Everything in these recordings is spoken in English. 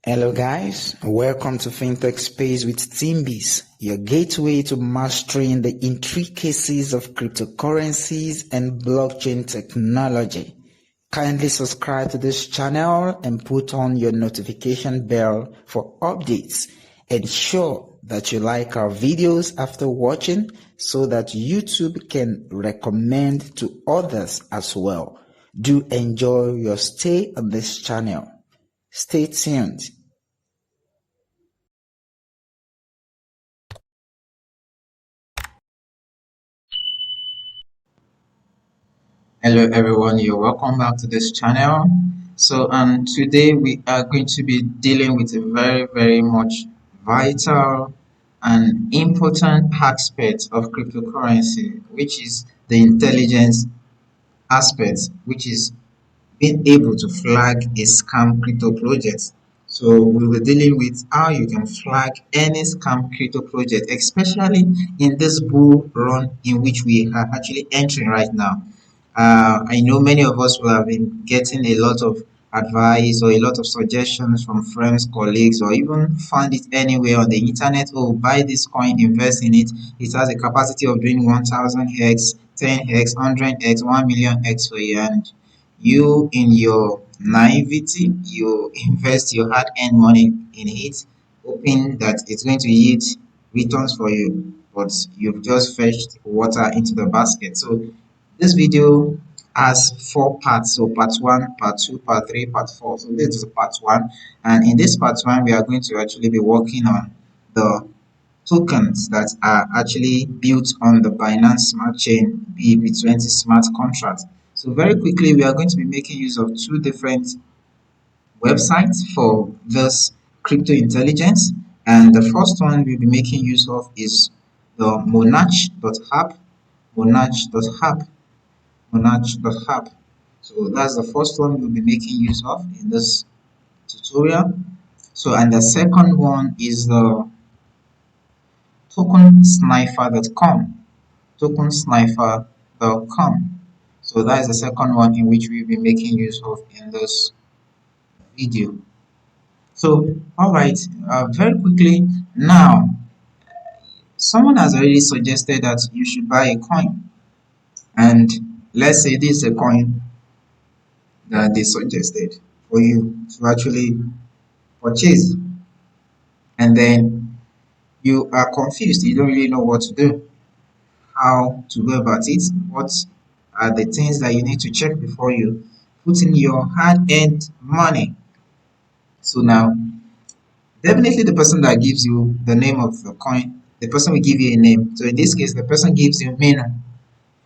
Hello guys, welcome to FinTech Space with Timbis, your gateway to mastering the intricacies of cryptocurrencies and blockchain technology. Kindly subscribe to this channel and put on your notification bell for updates. Ensure that you like our videos after watching so that YouTube can recommend to others as well. Do enjoy your stay on this channel. Stay tuned. Hello everyone, you're welcome back to this channel. So today we are going to be dealing with a very much vital and important aspect of cryptocurrency, which is the intelligence aspect, which is being able to flag a scam crypto project. So we were dealing with how you can flag any scam crypto project, especially in this bull run in which we are actually entering right now. I know many of us will have been getting a lot of advice or a lot of suggestions from friends, colleagues, or even found it anywhere on the internet. Oh, buy this coin, invest in it. It has a capacity of doing 1000x, 10x, 100x, 1 million x for you. And you, in your naivety, you invest your hard-earned money in it, hoping that it's going to yield returns for you, but you've just fetched water into the basket. So this video has 4 parts. So part 1, part 2, part 3, part 4. So this is part 1. And in this part 1, we are going to actually be working on the tokens that are actually built on the Binance Smart Chain BEP20 smart contract. So very quickly, we are going to be making use of 2 different websites for this crypto intelligence. And the first one we'll be making use of is the monarch.app, monarch.app. So that's the first one we'll be making use of in this tutorial. So, and the second one is the tokensniper.com, tokensniper.com. So that is the second one in which we'll be making use of in this video. So, all right, very quickly now, someone has already suggested that you should buy a coin, and let's say this is a coin that they suggested for you to actually purchase, and then you are confused, you don't really know what to do, how to go about it, what are the things that you need to check before you put in your hard-earned money. So now, definitely the person that gives you the name of the coin, the person will give you a name. So in this case, the person gives you Mino,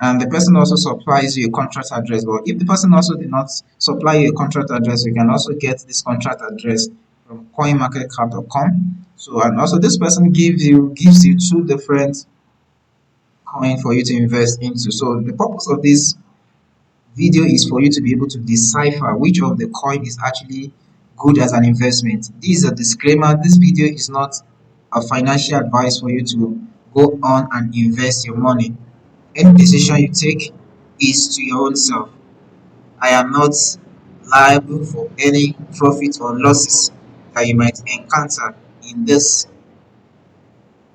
and the person also supplies you a contract address. But if the person also did not supply you a contract address, you can also get this contract address from coinmarketcap.com. So, and also this person gives you 2 different coin for you to invest into. So the purpose of this video is for you to be able to decipher which of the coin is actually good as an investment. This is a disclaimer. This video is not a financial advice for you to go on and invest your money. Any decision you take is to your own self. I am not liable for any profit or losses that you might encounter in this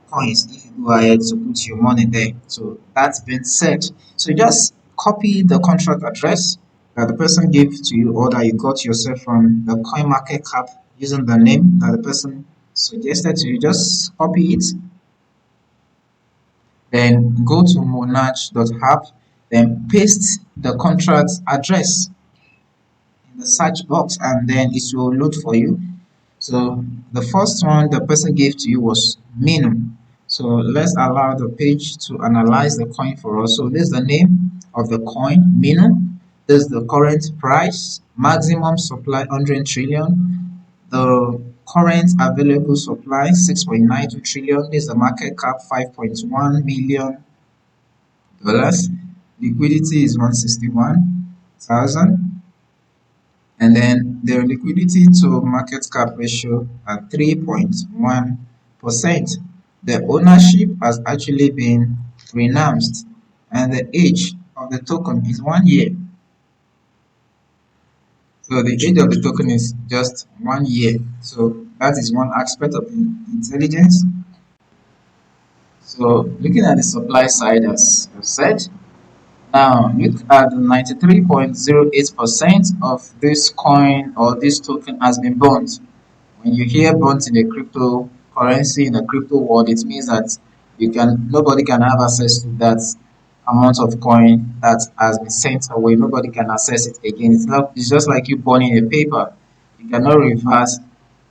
coins if you go ahead to put your money there. So that's been said. So just copy the contract address that the person gave to you or that you got yourself from the coin market cap using the name that the person suggested to you. Just copy it, then go to monarch.app, then paste the contract address in the search box, and then it will load for you. So the first one the person gave to you was Mino. So let's allow the page to analyze the coin for us. So this is the name of the coin, Mino. This is the current price, maximum supply 100 trillion. The current available supply 6.92 trillion. This is the market cap 5.1 million dollars. Liquidity is 161,000. And then the liquidity to market cap ratio at 3.1%. The ownership has actually been renounced, and the age of the token is 1 year. So the age of the token is just 1 year. So that is one aspect of intelligence. So looking at the supply side, as I've said, now look at the 93.08% of this coin or this token has been burnt. When you hear burnt in a cryptocurrency in a crypto world, it means that nobody can have access to that amount of coin that has been sent away. Nobody can access it again. It's just like you burning a paper. You cannot reverse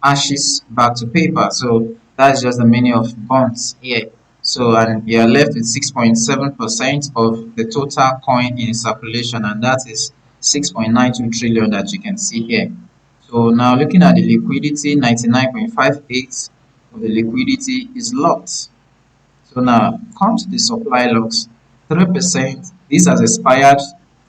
ashes back to paper. So that's just the meaning of burnt here. So and you are left with 6.7% of the total coin in circulation, and that is 6.92 trillion that you can see here. So now looking at the liquidity, 99.58 of the liquidity is locked. So now come to the supply loss, 3%. This has expired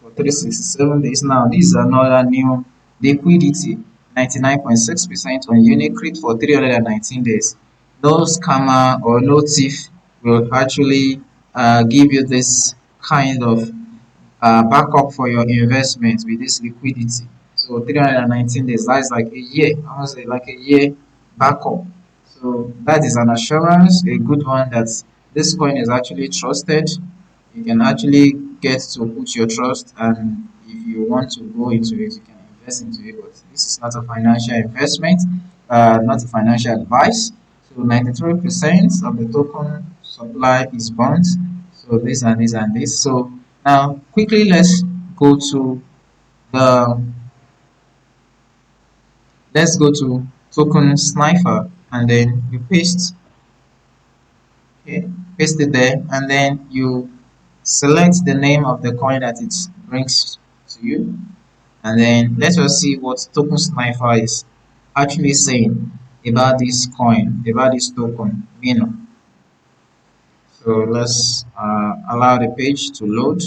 for 367 days now. This is another new liquidity, 99.6% on Unicredit for 319 days. No scammer or no thief will actually give you this kind of backup for your investment with this liquidity. So 319 days, that's like a year. I want to say like a year backup. So that is an assurance, a good one that this coin is actually trusted. You can actually get to put your trust, and if you want to go into it, you can invest into it. But this is not a financial investment, not a financial advice. So 93% of the token supply is burnt. So this and this and this. So now quickly the let's go to token sniper, and then you okay, paste it there, and then you select the name of the coin that it brings to you, and then let us see what token sniper is actually saying about this coin, about this token, So let's allow the page to load.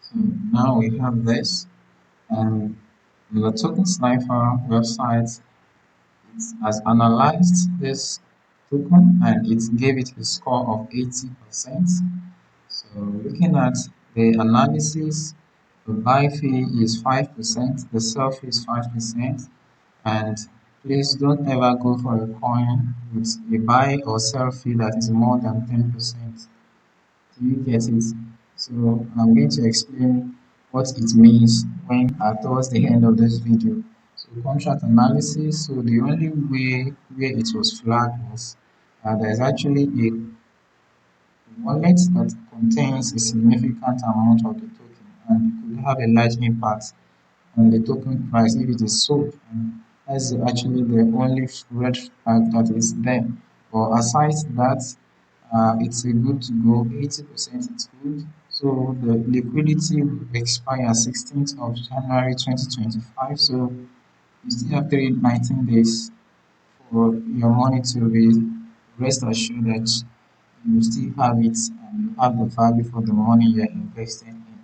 So now we have this, and the token sniper website has analyzed this token and it gave it a score of 80%. So looking at the analysis, the buy fee is 5%, the sell fee is 5%, and please don't ever go for a coin with a buy or sell fee that is more than 10%. Do you get it? So I'm going to explain what it means when towards the end of this video. So contract analysis. So the only way where it was flagged was there's actually a wallet that contains a significant amount of the token and it could have a large impact on the token price if it is sold. And that's actually the only red flag that is there. But aside that, it's a good to go. 80% is good. So the liquidity will expire 16th of January 2025. So you still have 319 days for your money to be rest assured that you still have it and you have the value for the money you're investing in.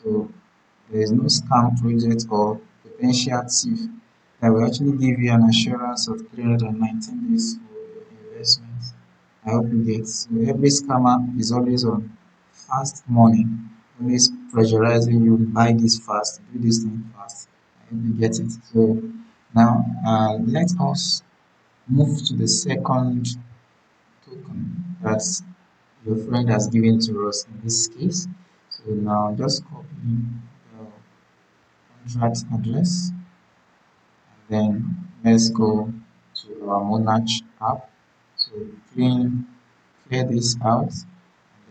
So there is no scam project or potential thief that will actually give you an assurance of 319 days for your investment. I hope you get. So every scammer is always on fast money, always pressurizing you, buy this fast, do this thing fast. I hope you get it. So now let us move to the second token that your friend has given to us in this case. So now just copy the contract address, and then let's go to our Monarch app. So clear this out,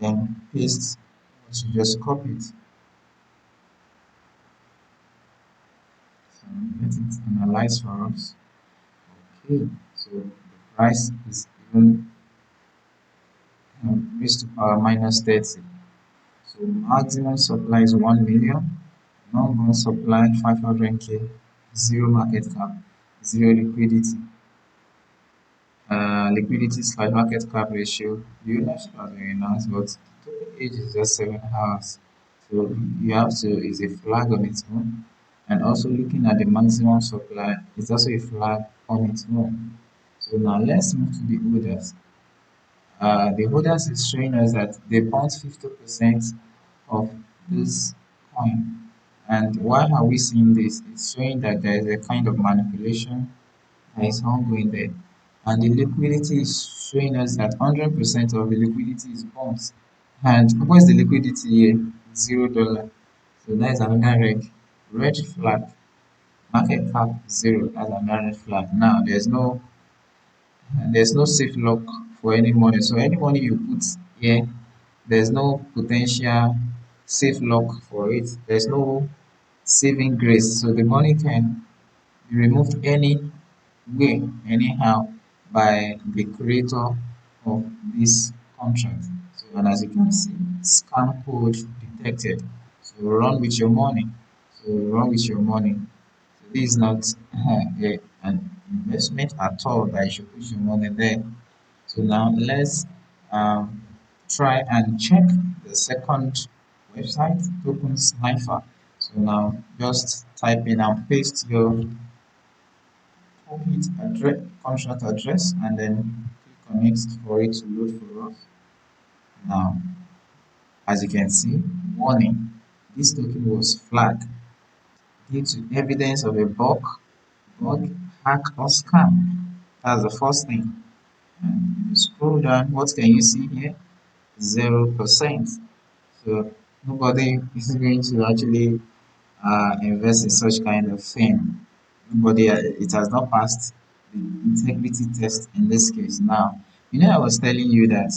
and then paste what you just copied. So let it analyze for us. Okay, so the price is even raised to power minus 30. So maximum supply is 1 million, non-bond supply 500k, zero market cap, zero liquidity. Liquidity slash market cap ratio. The ownership has been announced, but total age is just 7 hours. So you have to is a flag on its own. And also looking at the maximum supply is also a flag on its own. So now let's move to the holders. The holders is showing us that they bought 50% of this coin. And why are we seeing this? It's showing that there is a kind of manipulation that is ongoing there. And the liquidity is showing us that 100% of the liquidity is bonds. And what's the liquidity here? $0. So that is another red flag. Market cap zero. That's another red flag. Now there's no safe lock for any money. So any money you put here, there's no potential safe lock for it. There's no saving grace. So the money can be removed any way, anyhow, by the creator of this contract. So, and as you can see, scam code detected. So run with your money. So run with your money. So this is not an investment at all that you should put your money there. So now let's um, try and check the second website, Token Sniffer. So now just type in and paste your complete address, contract address, and then click on next for it to load for us. Now, as you can see, warning, this token was flagged due to evidence of a bug, hack, or scam. That's the first thing. And you scroll down, what can you see here? 0%. So nobody is going to actually invest in such kind of thing. Nobody, it has not passed the integrity test in this case. Now, I was telling you that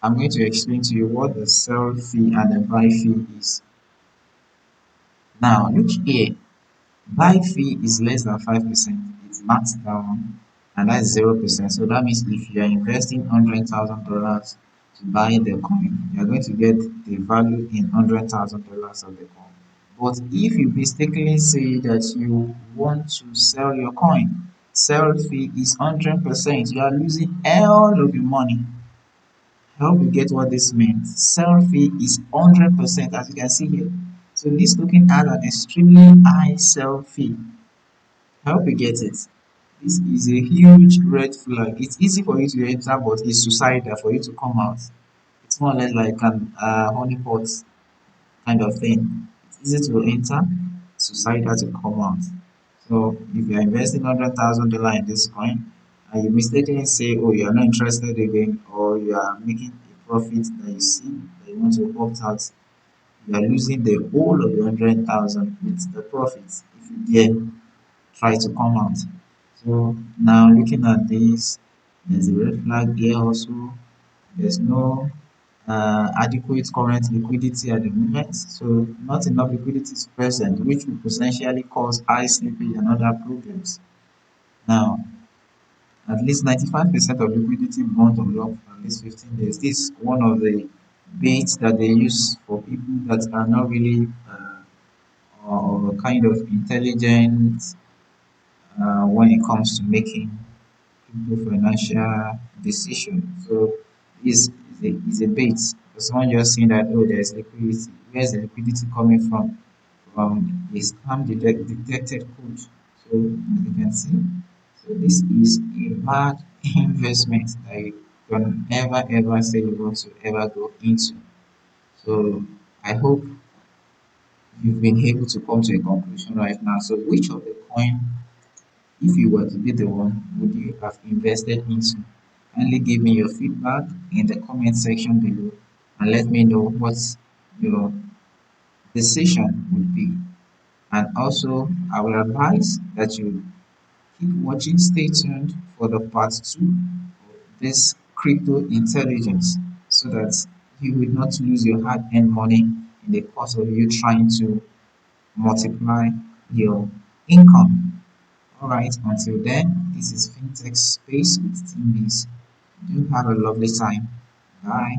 I'm going to explain to you what the sell fee and the buy fee is. Now, look here. Buy fee is less than 5%. It's maxed down, and that's 0%. So that means if you are investing $100,000 to buy the coin, you are going to get the value in $100,000 of the coin. But if you mistakenly say that you want to sell your coin, sell fee is 100%. You are losing all of your money. I hope you get what this means. Sell fee is 100%, as you can see here. So this token has an extremely high sell fee. I hope you get it. This is a huge red flag. It's easy for you to enter, but it's suicidal for you to come out. It's more or less like an honeypot kind of thing. It's easy to enter, suicidal to come out. So if you are investing $100,000 in this coin and you mistakenly say, oh, you are not interested again, or you are making a profit that you see that you want to opt out, you are losing the whole of the 100,000 with the profits if you dare try to come out. So now looking at this, there's a red flag here also. There's no adequate current liquidity at the moment. So not enough liquidity is present, which will potentially cause high slippage and other problems. Now, at least 95% of liquidity bond unlocked for at least 15 days. This is one of the baits that they use for people that are not really or kind of intelligent when it comes to making crypto financial decision. So this is a bait. Someone just saying that, oh, there's liquidity. Where's the liquidity coming from? From a scam detected code. So as you can see, so this is a bad investment that you can never ever say you want to ever go into. So I hope you've been able to come to a conclusion right now. So which of the coin, if you were to be the one, would you have invested into? Kindly give me your feedback in the comment section below and let me know what your decision would be. And also, I will advise that you keep watching, stay tuned for the part 2 of this crypto intelligence so that you will not lose your hard earned money in the course of you trying to multiply your income. Alright, until then, this is FinTech Space with Team Biz. Do have a lovely time. Bye.